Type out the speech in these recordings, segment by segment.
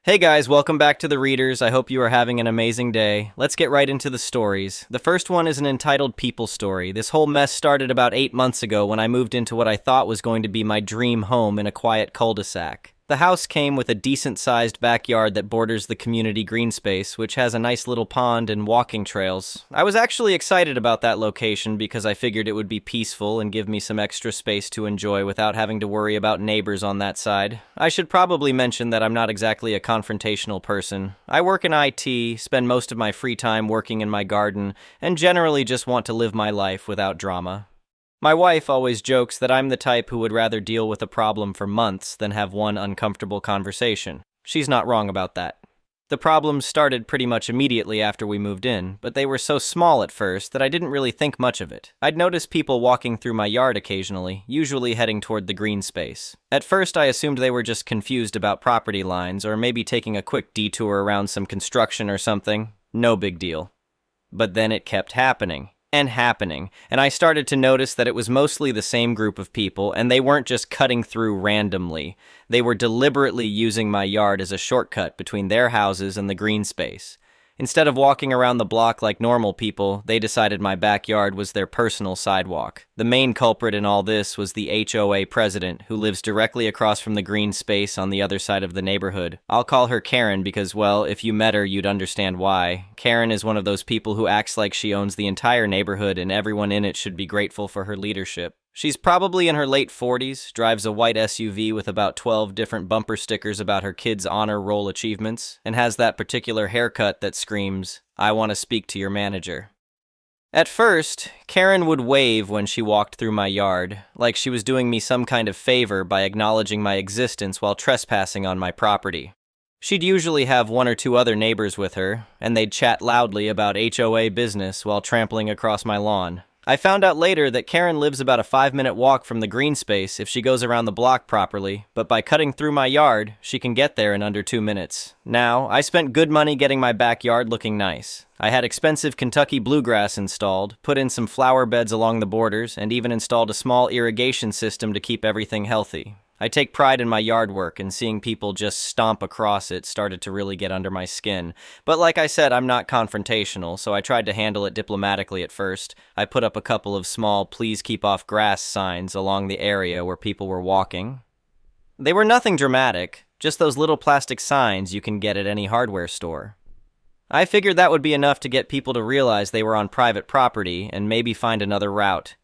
Hey guys, welcome back to The Readers. I hope you are having an amazing day. Let's get right into the stories. The first one is an entitled People Story. This whole mess started about 8 months ago when I moved into what I thought was going to be my dream home in a quiet cul-de-sac. The house came with a decent-sized backyard that borders the community green space, which has a nice little pond and walking trails. I was actually excited about that location because I figured it would be peaceful and give me some extra space to enjoy without having to worry about neighbors on that side. I should probably mention that I'm not exactly a confrontational person. I work in IT, spend most of my free time working in my garden, and generally just want to live my life without drama. My wife always jokes that I'm the type who would rather deal with a problem for months than have one uncomfortable conversation. She's not wrong about that. The problems started pretty much immediately after we moved in, but they were so small at first that I didn't really think much of it. I'd notice people walking through my yard occasionally, usually heading toward the green space. At first I assumed they were just confused about property lines or maybe taking a quick detour around some construction or something. No big deal. But then it kept happening. And I started to notice that it was mostly the same group of people, and they weren't just cutting through randomly. They were deliberately using my yard as a shortcut between their houses and the green space. Instead of walking around the block like normal people, they decided my backyard was their personal sidewalk. The main culprit in all this was the HOA president, who lives directly across from the green space on the other side of the neighborhood. I'll call her Karen because, well, if you met her, you'd understand why. Karen is one of those people who acts like she owns the entire neighborhood and everyone in it should be grateful for her leadership. She's probably in her late 40s, drives a white SUV with about 12 different bumper stickers about her kids' honor roll achievements, and has that particular haircut that screams, "I want to speak to your manager." At first, Karen would wave when she walked through my yard, like she was doing me some kind of favor by acknowledging my existence while trespassing on my property. She'd usually have one or two other neighbors with her, and they'd chat loudly about HOA business while trampling across my lawn. I found out later that Karen lives about a 5-minute walk from the green space if she goes around the block properly, but by cutting through my yard, she can get there in under 2 minutes. Now, I spent good money getting my backyard looking nice. I had expensive Kentucky bluegrass installed, put in some flower beds along the borders, and even installed a small irrigation system to keep everything healthy. I take pride in my yard work, and seeing people just stomp across it started to really get under my skin. But like I said, I'm not confrontational, so I tried to handle it diplomatically at first. I put up a couple of small "please keep off grass" signs along the area where people were walking. They were nothing dramatic, just those little plastic signs you can get at any hardware store. I figured that would be enough to get people to realize they were on private property and maybe find another route.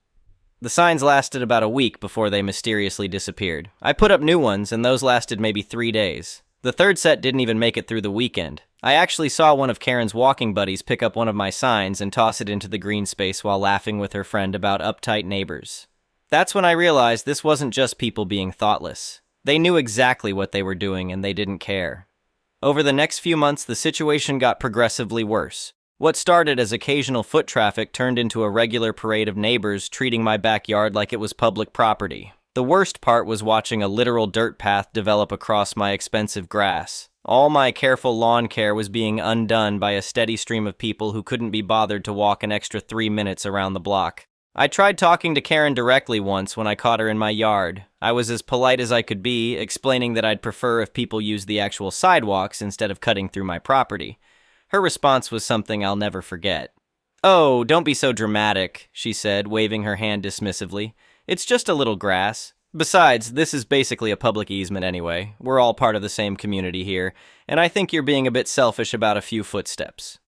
The signs lasted about a week before they mysteriously disappeared. I put up new ones, and those lasted maybe 3 days. The third set didn't even make it through the weekend. I actually saw one of Karen's walking buddies pick up one of my signs and toss it into the green space while laughing with her friend about uptight neighbors. That's when I realized this wasn't just people being thoughtless. They knew exactly what they were doing, and they didn't care. Over the next few months, the situation got progressively worse. What started as occasional foot traffic turned into a regular parade of neighbors treating my backyard like it was public property. The worst part was watching a literal dirt path develop across my expensive grass. All my careful lawn care was being undone by a steady stream of people who couldn't be bothered to walk an extra 3 minutes around the block. I tried talking to Karen directly once when I caught her in my yard. I was as polite as I could be, explaining that I'd prefer if people used the actual sidewalks instead of cutting through my property. Her response was something I'll never forget. "Oh, don't be so dramatic," she said, waving her hand dismissively. "It's just a little grass. Besides, this is basically a public easement anyway. We're all part of the same community here, and I think you're being a bit selfish about a few footsteps."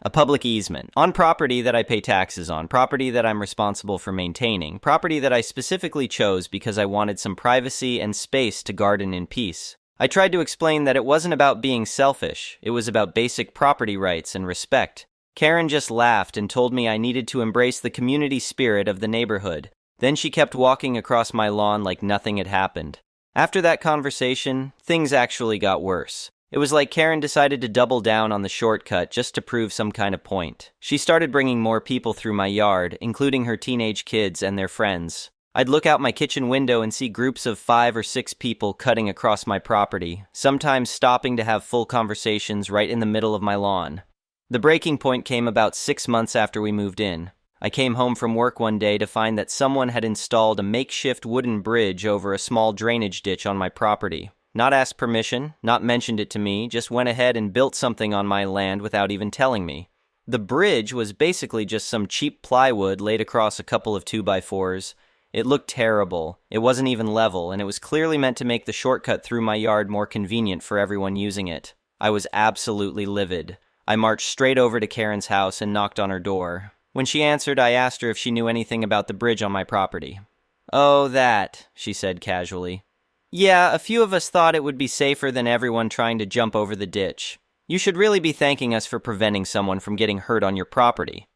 A public easement. On property that I pay taxes on, property that I'm responsible for maintaining, property that I specifically chose because I wanted some privacy and space to garden in peace. I tried to explain that it wasn't about being selfish, it was about basic property rights and respect. Karen just laughed and told me I needed to embrace the community spirit of the neighborhood. Then she kept walking across my lawn like nothing had happened. After that conversation, things actually got worse. It was like Karen decided to double down on the shortcut just to prove some kind of point. She started bringing more people through my yard, including her teenage kids and their friends. I'd look out my kitchen window and see groups of 5 or 6 people cutting across my property, sometimes stopping to have full conversations right in the middle of my lawn. The breaking point came about 6 months after we moved in. I came home from work one day to find that someone had installed a makeshift wooden bridge over a small drainage ditch on my property. Not asked permission, not mentioned it to me, just went ahead and built something on my land without even telling me. The bridge was basically just some cheap plywood laid across a couple of 2x4s. It looked terrible, it wasn't even level, and it was clearly meant to make the shortcut through my yard more convenient for everyone using it. I was absolutely livid. I marched straight over to Karen's house and knocked on her door. When she answered, I asked her if she knew anything about the bridge on my property. "Oh, that," she said casually. "Yeah, a few of us thought it would be safer than everyone trying to jump over the ditch. You should really be thanking us for preventing someone from getting hurt on your property."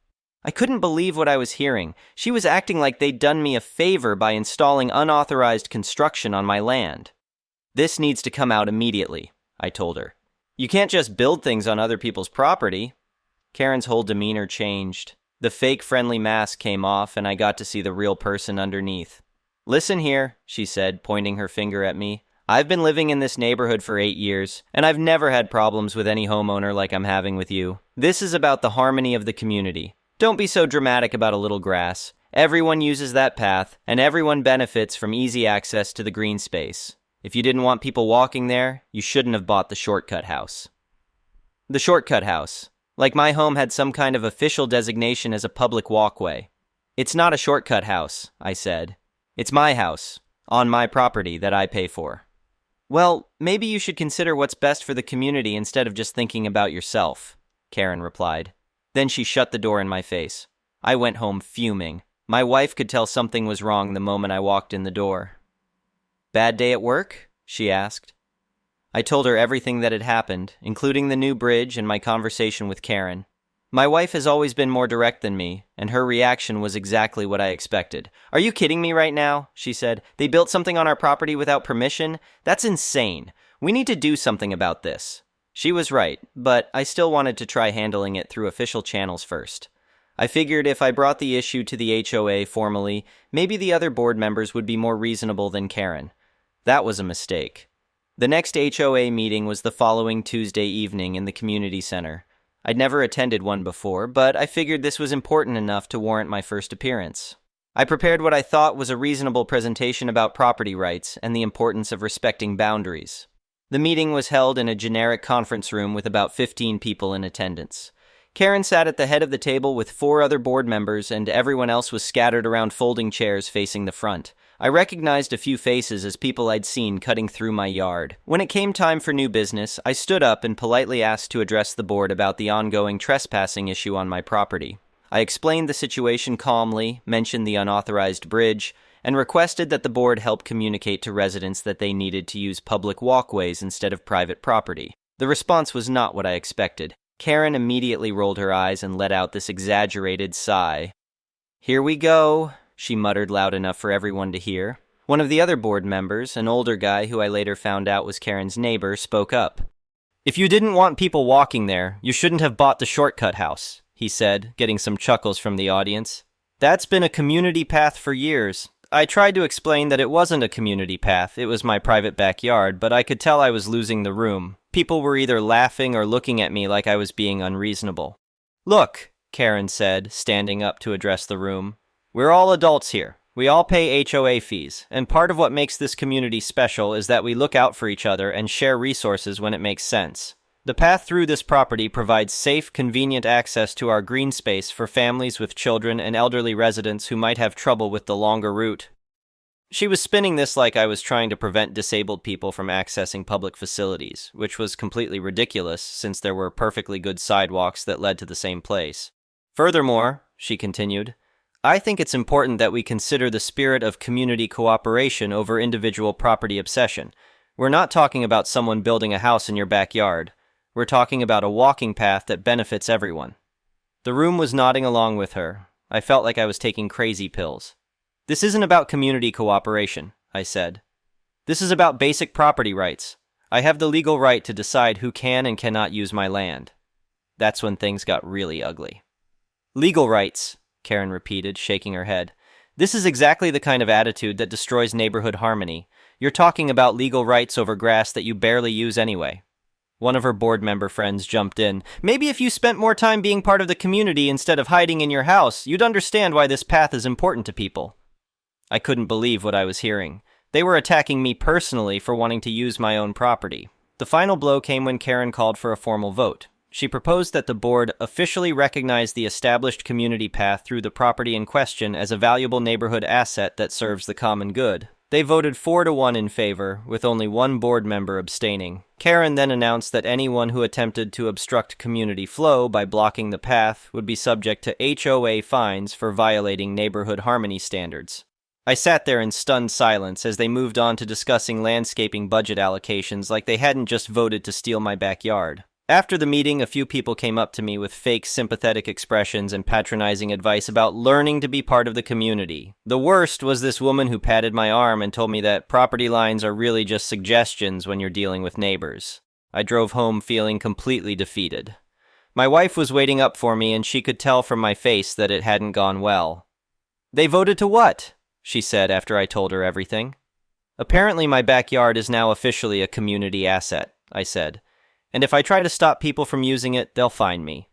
I couldn't believe what I was hearing. She was acting like they'd done me a favor by installing unauthorized construction on my land. "This needs to come out immediately," I told her. "You can't just build things on other people's property." Karen's whole demeanor changed. The fake friendly mask came off, and I got to see the real person underneath. "Listen here," she said, pointing her finger at me. "I've been living in this neighborhood for 8 years, and I've never had problems with any homeowner like I'm having with you. This is about the harmony of the community. Don't be so dramatic about a little grass. Everyone uses that path, and everyone benefits from easy access to the green space. If you didn't want people walking there, you shouldn't have bought the shortcut house." The shortcut house. Like my home had some kind of official designation as a public walkway. "It's not a shortcut house," I said. "It's my house, on my property that I pay for." "Well, maybe you should consider what's best for the community instead of just thinking about yourself," Karen replied. Then she shut the door in my face. I went home fuming. My wife could tell something was wrong the moment I walked in the door. "Bad day at work?" she asked. I told her everything that had happened, including the new bridge and my conversation with Karen. My wife has always been more direct than me, and her reaction was exactly what I expected. "Are you kidding me right now?" she said. "They built something on our property without permission? That's insane. We need to do something about this." She was right, but I still wanted to try handling it through official channels first. I figured if I brought the issue to the HOA formally, maybe the other board members would be more reasonable than Karen. That was a mistake. The next HOA meeting was the following Tuesday evening in the community center. I'd never attended one before, but I figured this was important enough to warrant my first appearance. I prepared what I thought was a reasonable presentation about property rights and the importance of respecting boundaries. The meeting was held in a generic conference room with about 15 people in attendance. Karen sat at the head of the table with 4 other board members, and everyone else was scattered around folding chairs facing the front. I recognized a few faces as people I'd seen cutting through my yard. When it came time for new business, I stood up and politely asked to address the board about the ongoing trespassing issue on my property. I explained the situation calmly, mentioned the unauthorized bridge, and requested that the board help communicate to residents that they needed to use public walkways instead of private property. The response was not what I expected. Karen immediately rolled her eyes and let out this exaggerated sigh. "Here we go," she muttered loud enough for everyone to hear. One of the other board members, an older guy who I later found out was Karen's neighbor, spoke up. "If you didn't want people walking there, you shouldn't have bought the shortcut house," he said, getting some chuckles from the audience. "That's been a community path for years. I tried to explain that it wasn't a community path, it was my private backyard, but I could tell I was losing the room. People were either laughing or looking at me like I was being unreasonable." "Look," Karen said, standing up to address the room. "We're all adults here. We all pay HOA fees, and part of what makes this community special is that we look out for each other and share resources when it makes sense. The path through this property provides safe, convenient access to our green space for families with children and elderly residents who might have trouble with the longer route." She was spinning this like I was trying to prevent disabled people from accessing public facilities, which was completely ridiculous since there were perfectly good sidewalks that led to the same place. "Furthermore," she continued, "I think it's important that we consider the spirit of community cooperation over individual property obsession. We're not talking about someone building a house in your backyard. We're talking about a walking path that benefits everyone." The room was nodding along with her. I felt like I was taking crazy pills. "This isn't about community cooperation," I said. "This is about basic property rights. I have the legal right to decide who can and cannot use my land." That's when things got really ugly. "Legal rights," Karen repeated, shaking her head. "This is exactly the kind of attitude that destroys neighborhood harmony. You're talking about legal rights over grass that you barely use anyway." One of her board member friends jumped in. "Maybe if you spent more time being part of the community instead of hiding in your house, you'd understand why this path is important to people." I couldn't believe what I was hearing. They were attacking me personally for wanting to use my own property. The final blow came when Karen called for a formal vote. She proposed that the board officially recognize the established community path through the property in question as a valuable neighborhood asset that serves the common good. They voted 4-1 in favor, with only one board member abstaining. Karen then announced that anyone who attempted to obstruct community flow by blocking the path would be subject to HOA fines for violating neighborhood harmony standards. I sat there in stunned silence as they moved on to discussing landscaping budget allocations like they hadn't just voted to steal my backyard. After the meeting, a few people came up to me with fake sympathetic expressions and patronizing advice about learning to be part of the community. The worst was this woman who patted my arm and told me that property lines are really just suggestions when you're dealing with neighbors. I drove home feeling completely defeated. My wife was waiting up for me and she could tell from my face that it hadn't gone well. "They voted to what?" she said after I told her everything. "Apparently my backyard is now officially a community asset," I said. "And if I try to stop people from using it, they'll fine me."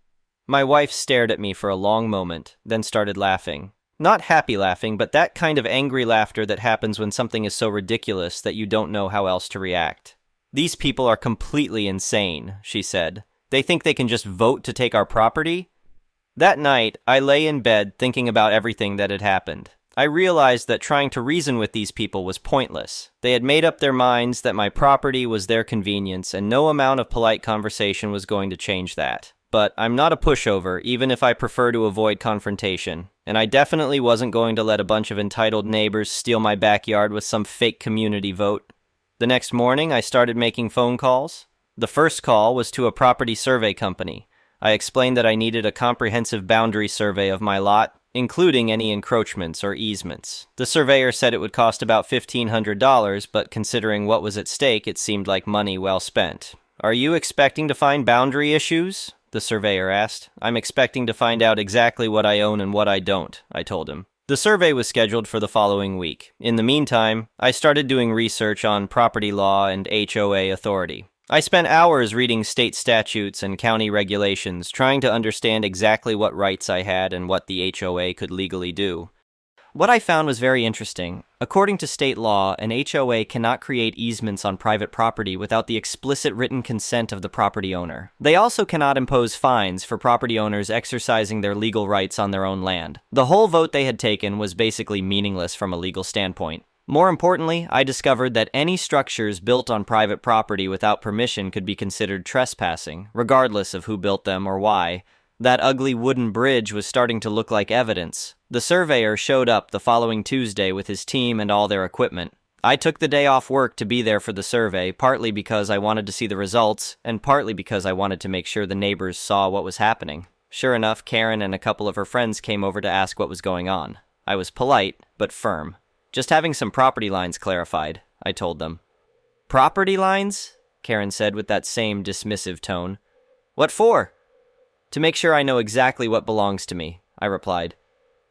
My wife stared at me for a long moment, then started laughing. Not happy laughing, but that kind of angry laughter that happens when something is so ridiculous that you don't know how else to react. "These people are completely insane," she said. "They think they can just vote to take our property?" That night, I lay in bed thinking about everything that had happened. I realized that trying to reason with these people was pointless. They had made up their minds that my property was their convenience, and no amount of polite conversation was going to change that. But I'm not a pushover, even if I prefer to avoid confrontation, and I definitely wasn't going to let a bunch of entitled neighbors steal my backyard with some fake community vote. The next morning, I started making phone calls. The first call was to a property survey company. I explained that I needed a comprehensive boundary survey of my lot, including any encroachments or easements. The surveyor said it would cost about $1,500, but considering what was at stake, it seemed like money well spent. "Are you expecting to find boundary issues?" the surveyor asked. "I'm expecting to find out exactly what I own and what I don't," I told him. The survey was scheduled for the following week. In the meantime, I started doing research on property law and HOA authority. I spent hours reading state statutes and county regulations, trying to understand exactly what rights I had and what the HOA could legally do. What I found was very interesting. According to state law, an HOA cannot create easements on private property without the explicit written consent of the property owner. They also cannot impose fines for property owners exercising their legal rights on their own land. The whole vote they had taken was basically meaningless from a legal standpoint. More importantly, I discovered that any structures built on private property without permission could be considered trespassing, regardless of who built them or why. That ugly wooden bridge was starting to look like evidence. The surveyor showed up the following Tuesday with his team and all their equipment. I took the day off work to be there for the survey, partly because I wanted to see the results, and partly because I wanted to make sure the neighbors saw what was happening. Sure enough, Karen and a couple of her friends came over to ask what was going on. I was polite, but firm. "Just having some property lines clarified," I told them. "Property lines?" Karen said with that same dismissive tone. "What for?" "To make sure I know exactly what belongs to me," I replied.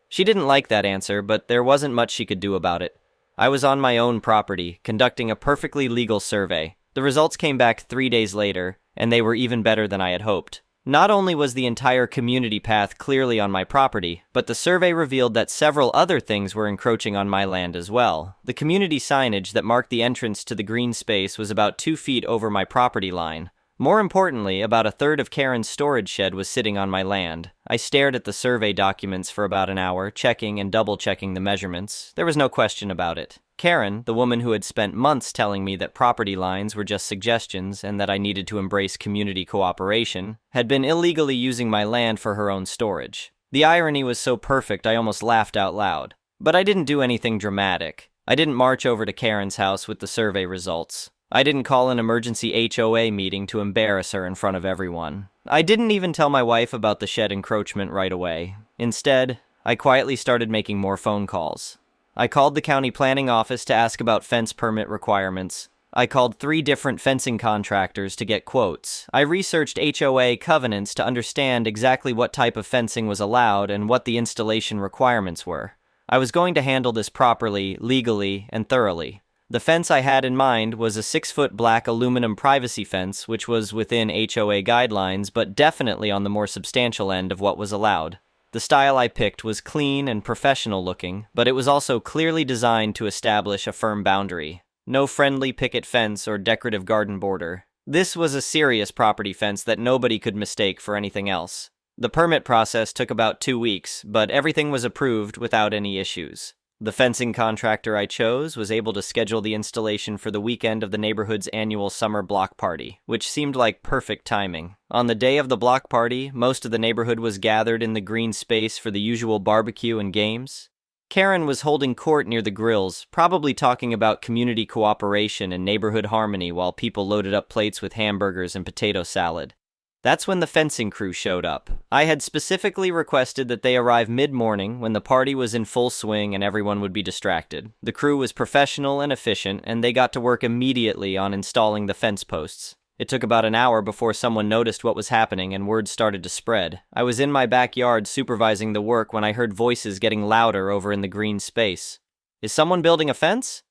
She didn't like that answer, but there wasn't much she could do about it. I was on my own property, conducting a perfectly legal survey. The results came back 3 days later, and they were even better than I had hoped. Not only was the entire community path clearly on my property, but the survey revealed that several other things were encroaching on my land as well. The community signage that marked the entrance to the green space was about 2 feet over my property line. More importantly, about a third of Karen's storage shed was sitting on my land. I stared at the survey documents for about an hour, checking and double-checking the measurements. There was no question about it. Karen, the woman who had spent months telling me that property lines were just suggestions and that I needed to embrace community cooperation, had been illegally using my land for her own storage. The irony was so perfect I almost laughed out loud. But I didn't do anything dramatic. I didn't march over to Karen's house with the survey results. I didn't call an emergency HOA meeting to embarrass her in front of everyone. I didn't even tell my wife about the shed encroachment right away. Instead, I quietly started making more phone calls. I called the county planning office to ask about fence permit requirements. I called 3 different fencing contractors to get quotes. I researched HOA covenants to understand exactly what type of fencing was allowed and what the installation requirements were. I was going to handle this properly, legally, and thoroughly. The fence I had in mind was a 6-foot black aluminum privacy fence, which was within HOA guidelines, but definitely on the more substantial end of what was allowed. The style I picked was clean and professional looking, but it was also clearly designed to establish a firm boundary. No friendly picket fence or decorative garden border. This was a serious property fence that nobody could mistake for anything else. The permit process took about 2 weeks, but everything was approved without any issues. The fencing contractor I chose was able to schedule the installation for the weekend of the neighborhood's annual summer block party, which seemed like perfect timing. On the day of the block party, most of the neighborhood was gathered in the green space for the usual barbecue and games. Karen was holding court near the grills, probably talking about community cooperation and neighborhood harmony while people loaded up plates with hamburgers and potato salad. That's when the fencing crew showed up. I had specifically requested that they arrive mid-morning when the party was in full swing and everyone would be distracted. The crew was professional and efficient, and they got to work immediately on installing the fence posts. It took about an hour before someone noticed what was happening and word started to spread. I was in my backyard supervising the work when I heard voices getting louder over in the green space. Is someone building a fence?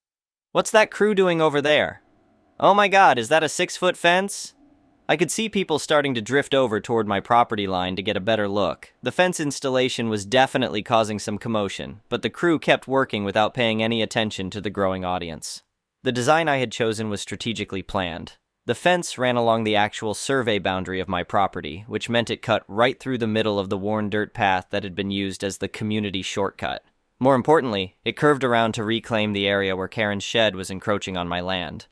What's that crew doing over there? Oh my God, is that a 6-foot fence? I could see people starting to drift over toward my property line to get a better look. The fence installation was definitely causing some commotion, but the crew kept working without paying any attention to the growing audience. The design I had chosen was strategically planned. The fence ran along the actual survey boundary of my property, which meant it cut right through the middle of the worn dirt path that had been used as the community shortcut. More importantly, it curved around to reclaim the area where Karen's shed was encroaching on my land.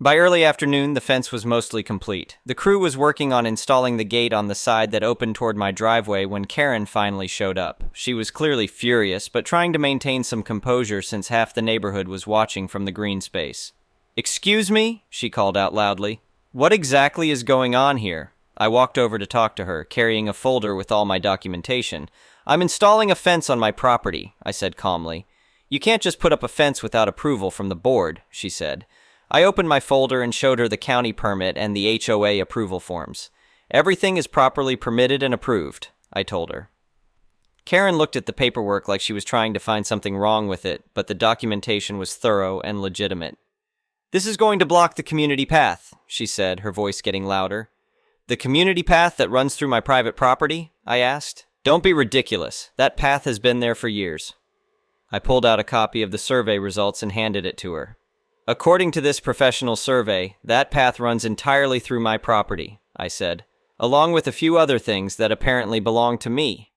By early afternoon, the fence was mostly complete. The crew was working on installing the gate on the side that opened toward my driveway when Karen finally showed up. She was clearly furious, but trying to maintain some composure since half the neighborhood was watching from the green space. "Excuse me?" she called out loudly. "What exactly is going on here?" I walked over to talk to her, carrying a folder with all my documentation. "I'm installing a fence on my property," I said calmly. "You can't just put up a fence without approval from the board," she said. I opened my folder and showed her the county permit and the HOA approval forms. "Everything is properly permitted and approved," I told her. Karen looked at the paperwork like she was trying to find something wrong with it, but the documentation was thorough and legitimate. "This is going to block the community path," she said, her voice getting louder. "The community path that runs through my private property?" I asked. "Don't be ridiculous. That path has been there for years." I pulled out a copy of the survey results and handed it to her. "According to this professional survey, that path runs entirely through my property," I said, "along with a few other things that apparently belong to me."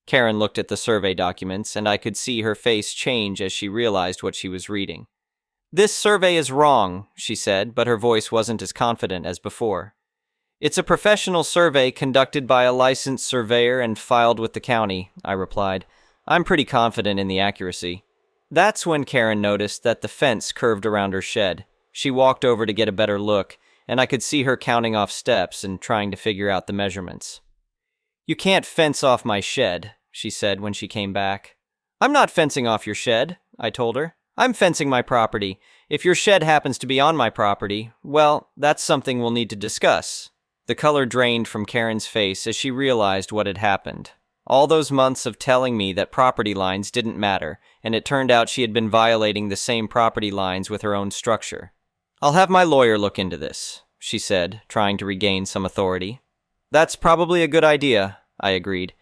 Karen looked at the survey documents, and I could see her face change as she realized what she was reading. "This survey is wrong," she said, but her voice wasn't as confident as before. "It's a professional survey conducted by a licensed surveyor and filed with the county," I replied. "I'm pretty confident in the accuracy." That's when Karen noticed that the fence curved around her shed. She walked over to get a better look, and I could see her counting off steps and trying to figure out the measurements. "You can't fence off my shed," she said when she came back. "I'm not fencing off your shed," I told her. "I'm fencing my property. If your shed happens to be on my property, well, that's something we'll need to discuss." The color drained from Karen's face as she realized what had happened. All those months of telling me that property lines didn't matter, and it turned out she had been violating the same property lines with her own structure. "I'll have my lawyer look into this," she said, trying to regain some authority. "That's probably a good idea," I agreed.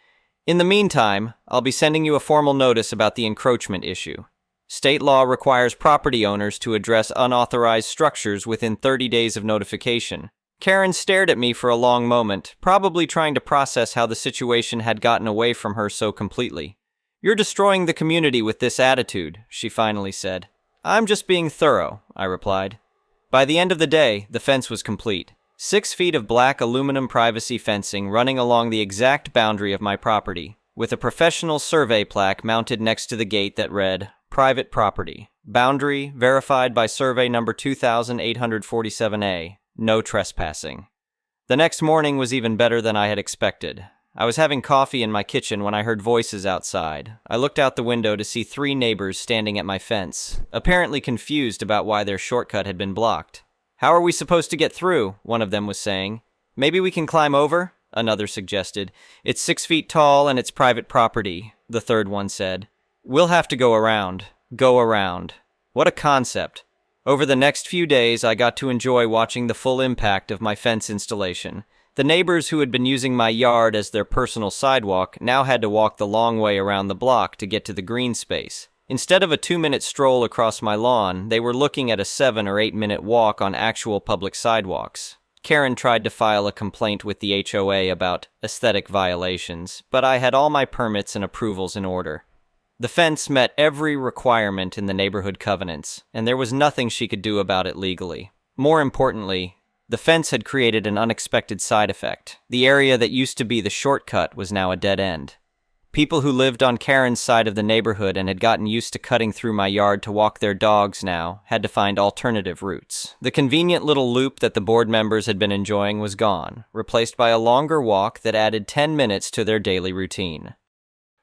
"In the meantime, I'll be sending you a formal notice about the encroachment issue. State law requires property owners to address unauthorized structures within 30 days of notification." Karen stared at me for a long moment, probably trying to process how the situation had gotten away from her so completely. "You're destroying the community with this attitude," she finally said. "I'm just being thorough," I replied. By the end of the day, the fence was complete. 6 feet of black aluminum privacy fencing running along the exact boundary of my property, with a professional survey plaque mounted next to the gate that read, "Private property. Boundary verified by survey number 2847A. No trespassing." The next morning was even better than I had expected. I was having coffee in my kitchen when I heard voices outside. I looked out the window to see 3 neighbors standing at my fence, apparently confused about why their shortcut had been blocked. "How are we supposed to get through?" one of them was saying. "Maybe we can climb over?" another suggested. "It's 6 feet tall and it's private property," the third one said. "We'll have to go around." Go around. What a concept. Over the next few days, I got to enjoy watching the full impact of my fence installation. The neighbors who had been using my yard as their personal sidewalk now had to walk the long way around the block to get to the green space. Instead of a 2-minute stroll across my lawn, they were looking at a 7 or 8-minute walk on actual public sidewalks. Karen tried to file a complaint with the HOA about aesthetic violations, but I had all my permits and approvals in order. The fence met every requirement in the neighborhood covenants, and there was nothing she could do about it legally. More importantly, the fence had created an unexpected side effect. The area that used to be the shortcut was now a dead end. People who lived on Karen's side of the neighborhood and had gotten used to cutting through my yard to walk their dogs now had to find alternative routes. The convenient little loop that the board members had been enjoying was gone, replaced by a longer walk that added 10 minutes to their daily routine.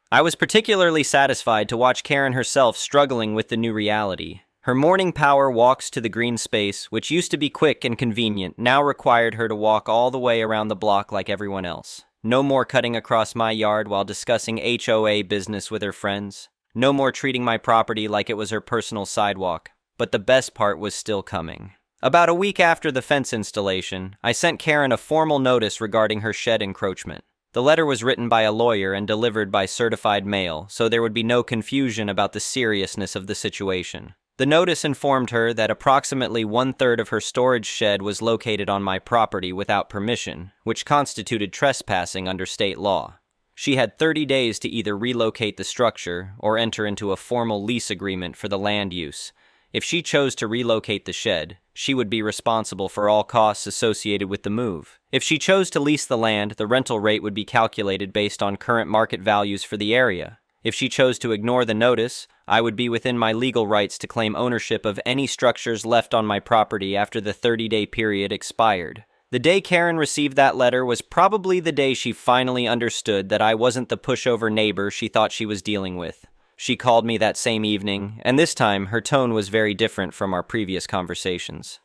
I was particularly satisfied to watch Karen herself struggling with the new reality. Her morning power walks to the green space, which used to be quick and convenient, now required her to walk all the way around the block like everyone else. No more cutting across my yard while discussing HOA business with her friends. No more treating my property like it was her personal sidewalk. But the best part was still coming. About a week after the fence installation, I sent Karen a formal notice regarding her shed encroachment. The letter was written by a lawyer and delivered by certified mail, so there would be no confusion about the seriousness of the situation. The notice informed her that approximately 1/3 of her storage shed was located on my property without permission, which constituted trespassing under state law. She had 30 days to either relocate the structure or enter into a formal lease agreement for the land use. If she chose to relocate the shed, she would be responsible for all costs associated with the move. If she chose to lease the land, the rental rate would be calculated based on current market values for the area. If she chose to ignore the notice, I would be within my legal rights to claim ownership of any structures left on my property after the 30-day period expired. The day Karen received that letter was probably the day she finally understood that I wasn't the pushover neighbor she thought she was dealing with. She called me that same evening, and this time her tone was very different from our previous conversations.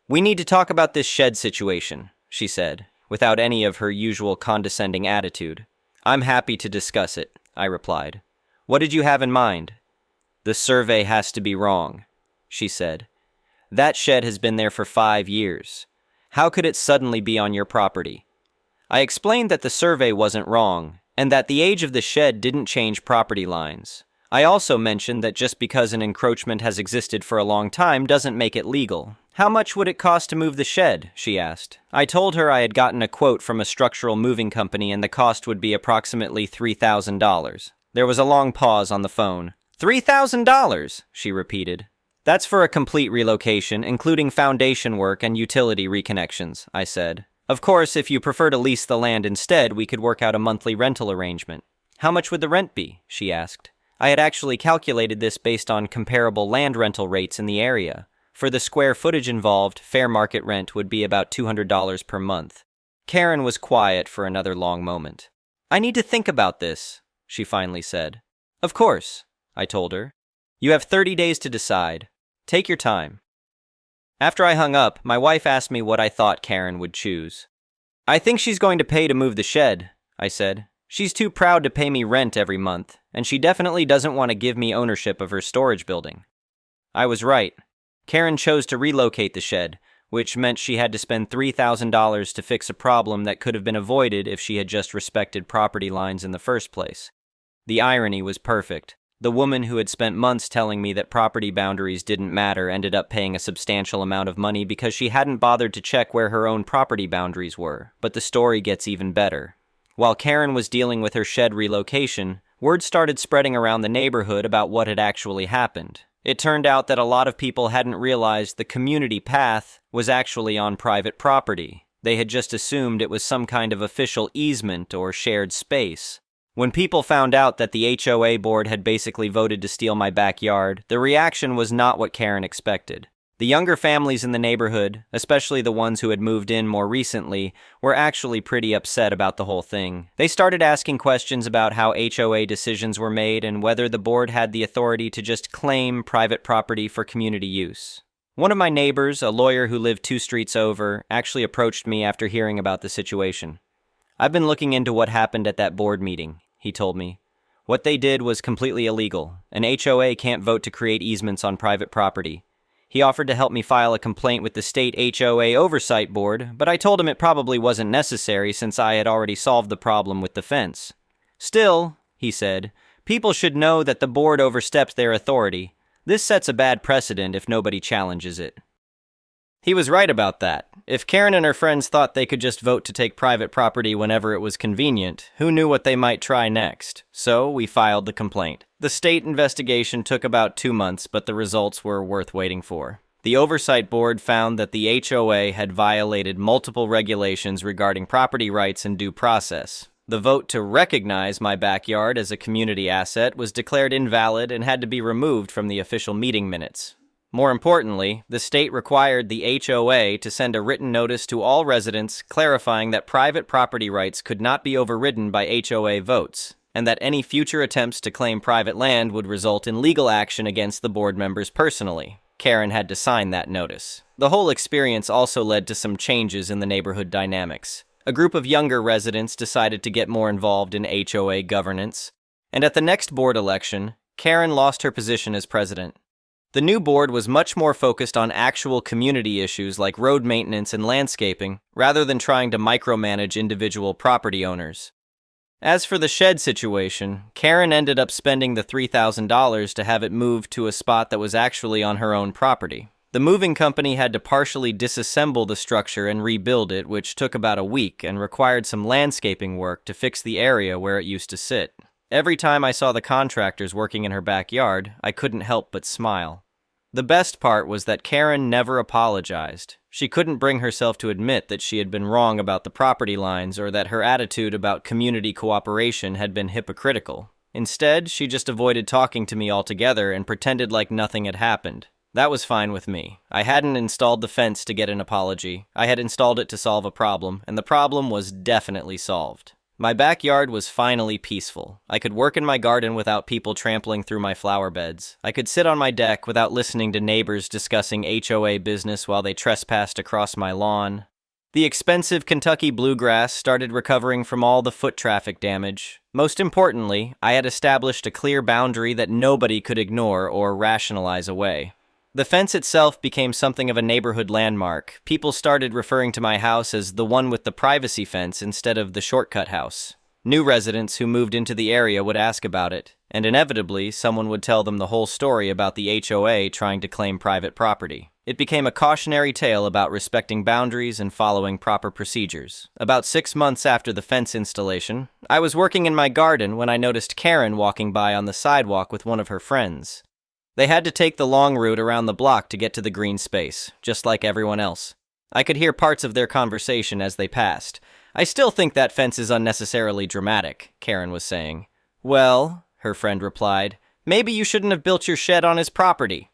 "We need to talk about this shed situation," she said, without any of her usual condescending attitude. "I'm happy to discuss it," I replied. "What did you have in mind?" "The survey has to be wrong," she said. "That shed has been there for 5 years. How could it suddenly be on your property?" I explained that the survey wasn't wrong, and that the age of the shed didn't change property lines. I also mentioned that just because an encroachment has existed for a long time doesn't make it legal. "How much would it cost to move the shed?" she asked. I told her I had gotten a quote from a structural moving company and the cost would be approximately $3,000. There was a long pause on the phone. $3,000, she repeated. "That's for a complete relocation, including foundation work and utility reconnections," I said. "Of course, if you prefer to lease the land instead, we could work out a monthly rental arrangement." "How much would the rent be?" she asked. I had actually calculated this based on comparable land rental rates in the area. For the square footage involved, fair market rent would be about $200 per month. Karen was quiet for another long moment. "I need to think about this," she finally said. "Of course," I told her. "You have 30 days to decide. Take your time." After I hung up, my wife asked me what I thought Karen would choose. "I think she's going to pay to move the shed," I said. "She's too proud to pay me rent every month, and she definitely doesn't want to give me ownership of her storage building." I was right. Karen chose to relocate the shed, which meant she had to spend $3,000 to fix a problem that could have been avoided if she had just respected property lines in the first place. The irony was perfect. The woman who had spent months telling me that property boundaries didn't matter ended up paying a substantial amount of money because she hadn't bothered to check where her own property boundaries were. But the story gets even better. While Karen was dealing with her shed relocation, word started spreading around the neighborhood about what had actually happened. It turned out that a lot of people hadn't realized the community path was actually on private property. They had just assumed it was some kind of official easement or shared space. When people found out that the HOA board had basically voted to steal my backyard, the reaction was not what Karen expected. The younger families in the neighborhood, especially the ones who had moved in more recently, were actually pretty upset about the whole thing. They started asking questions about how HOA decisions were made and whether the board had the authority to just claim private property for community use. One of my neighbors, a lawyer who lived 2 streets over, actually approached me after hearing about the situation. "I've been looking into what happened at that board meeting," he told me. "What they did was completely illegal. An HOA can't vote to create easements on private property. He offered to help me file a complaint with the state HOA oversight board, but I told him it probably wasn't necessary since I had already solved the problem with the fence. Still, he said, people should know that the board overstepped their authority. This sets a bad precedent if nobody challenges it. He was right about that. If Karen and her friends thought they could just vote to take private property whenever it was convenient, who knew what they might try next? So we filed the complaint. The state investigation took about 2 months, but the results were worth waiting for. The oversight board found that the HOA had violated multiple regulations regarding property rights and due process. The vote to recognize my backyard as a community asset was declared invalid and had to be removed from the official meeting minutes. More importantly, the state required the HOA to send a written notice to all residents clarifying that private property rights could not be overridden by HOA votes, and that any future attempts to claim private land would result in legal action against the board members personally. Karen had to sign that notice. The whole experience also led to some changes in the neighborhood dynamics. A group of younger residents decided to get more involved in HOA governance, and at the next board election, Karen lost her position as president. The new board was much more focused on actual community issues like road maintenance and landscaping, rather than trying to micromanage individual property owners. As for the shed situation, Karen ended up spending the $3,000 to have it moved to a spot that was actually on her own property. The moving company had to partially disassemble the structure and rebuild it, which took about a week and required some landscaping work to fix the area where it used to sit. Every time I saw the contractors working in her backyard, I couldn't help but smile. The best part was that Karen never apologized. She couldn't bring herself to admit that she had been wrong about the property lines or that her attitude about community cooperation had been hypocritical. Instead, she just avoided talking to me altogether and pretended like nothing had happened. That was fine with me. I hadn't installed the fence to get an apology. I had installed it to solve a problem, and the problem was definitely solved. My backyard was finally peaceful. I could work in my garden without people trampling through my flower beds. I could sit on my deck without listening to neighbors discussing HOA business while they trespassed across my lawn. The expensive Kentucky bluegrass started recovering from all the foot traffic damage. Most importantly, I had established a clear boundary that nobody could ignore or rationalize away. The fence itself became something of a neighborhood landmark. People started referring to my house as the one with the privacy fence instead of the shortcut house. New residents who moved into the area would ask about it, and inevitably, someone would tell them the whole story about the HOA trying to claim private property. It became a cautionary tale about respecting boundaries and following proper procedures. About 6 months after the fence installation, I was working in my garden when I noticed Karen walking by on the sidewalk with one of her friends. They had to take the long route around the block to get to the green space, just like everyone else. I could hear parts of their conversation as they passed. "I still think that fence is unnecessarily dramatic," Karen was saying. "Well," her friend replied, "maybe you shouldn't have built your shed on his property."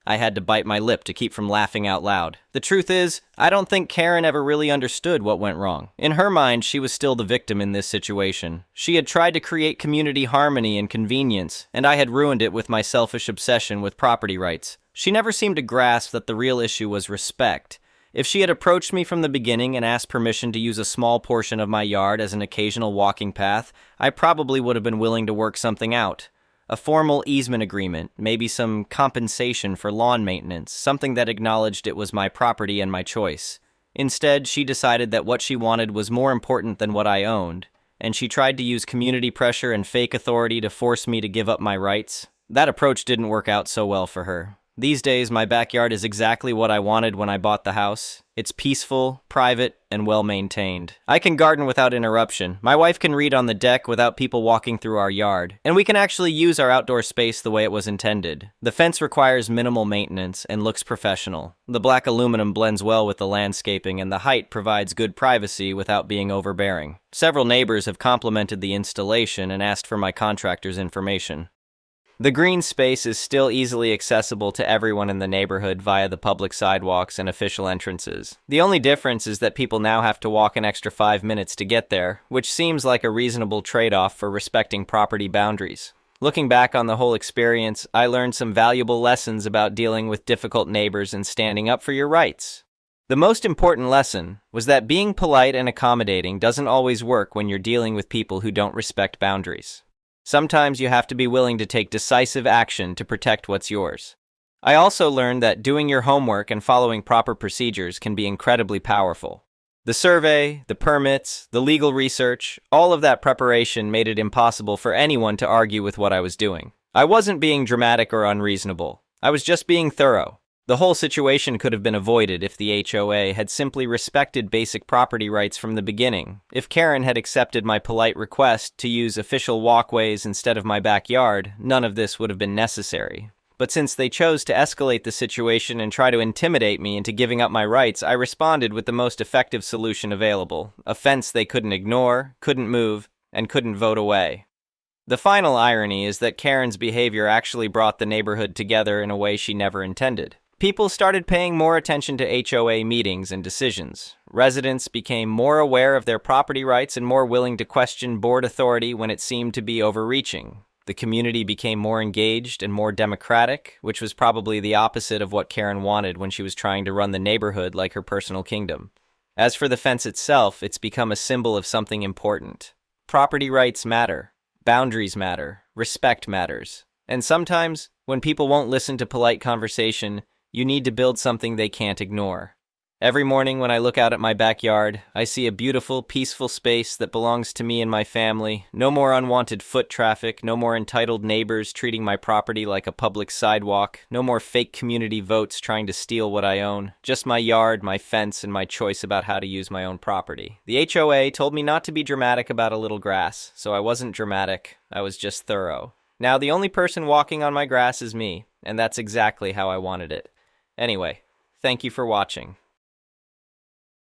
I had to bite my lip to keep from laughing out loud. The truth is, I don't think Karen ever really understood what went wrong. In her mind, she was still the victim in this situation. She had tried to create community harmony and convenience, and I had ruined it with my selfish obsession with property rights. She never seemed to grasp that the real issue was respect. If she had approached me from the beginning and asked permission to use a small portion of my yard as an occasional walking path, I probably would have been willing to work something out. A formal easement agreement, maybe some compensation for lawn maintenance, something that acknowledged it was my property and my choice. Instead, she decided that what she wanted was more important than what I owned, and she tried to use community pressure and fake authority to force me to give up my rights. That approach didn't work out so well for her. These days, my backyard is exactly what I wanted when I bought the house. It's peaceful, private, and well-maintained. I can garden without interruption. My wife can read on the deck without people walking through our yard. And we can actually use our outdoor space the way it was intended. The fence requires minimal maintenance and looks professional. The black aluminum blends well with the landscaping, and the height provides good privacy without being overbearing. Several neighbors have complimented the installation and asked for my contractor's information. The green space is still easily accessible to everyone in the neighborhood via the public sidewalks and official entrances. The only difference is that people now have to walk an extra 5 minutes to get there, which seems like a reasonable trade-off for respecting property boundaries. Looking back on the whole experience, I learned some valuable lessons about dealing with difficult neighbors and standing up for your rights. The most important lesson was that being polite and accommodating doesn't always work when you're dealing with people who don't respect boundaries. Sometimes you have to be willing to take decisive action to protect what's yours. I also learned that doing your homework and following proper procedures can be incredibly powerful. The survey, the permits, the legal research, all of that preparation made it impossible for anyone to argue with what I was doing. I wasn't being dramatic or unreasonable. I was just being thorough. The whole situation could have been avoided if the HOA had simply respected basic property rights from the beginning. If Karen had accepted my polite request to use official walkways instead of my backyard, none of this would have been necessary. But since they chose to escalate the situation and try to intimidate me into giving up my rights, I responded with the most effective solution available, a fence they couldn't ignore, couldn't move, and couldn't vote away. The final irony is that Karen's behavior actually brought the neighborhood together in a way she never intended. People started paying more attention to HOA meetings and decisions. Residents became more aware of their property rights and more willing to question board authority when it seemed to be overreaching. The community became more engaged and more democratic, which was probably the opposite of what Karen wanted when she was trying to run the neighborhood like her personal kingdom. As for the fence itself, it's become a symbol of something important. Property rights matter. Boundaries matter. Respect matters. And sometimes, when people won't listen to polite conversation, you need to build something they can't ignore. Every morning when I look out at my backyard, I see a beautiful, peaceful space that belongs to me and my family. No more unwanted foot traffic, no more entitled neighbors treating my property like a public sidewalk, no more fake community votes trying to steal what I own. Just my yard, my fence, and my choice about how to use my own property. The HOA told me not to be dramatic about a little grass, so I wasn't dramatic, I was just thorough. Now the only person walking on my grass is me, and that's exactly how I wanted it. Anyway, thank you for watching.